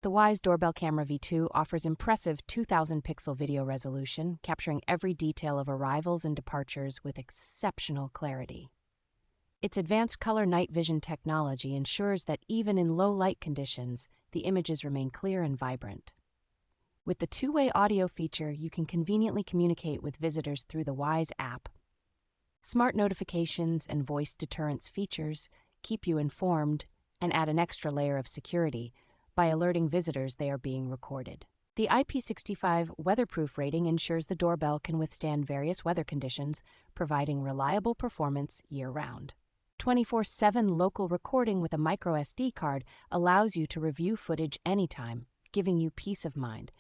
The WYZE Doorbell Camera V2 offers impressive 2000-pixel video resolution, capturing every detail of arrivals and departures with exceptional clarity. Its advanced color night vision technology ensures that even in low light conditions, the images remain clear and vibrant. With the two-way audio feature, you can conveniently communicate with visitors through the WYZE app. Smart notifications and voice deterrence features keep you informed and add an extra layer of security by alerting visitors they are being recorded. The IP65 weatherproof rating ensures the doorbell can withstand various weather conditions, providing reliable performance year-round. 24/7 local recording with a microSD card allows you to review footage anytime, giving you peace of mind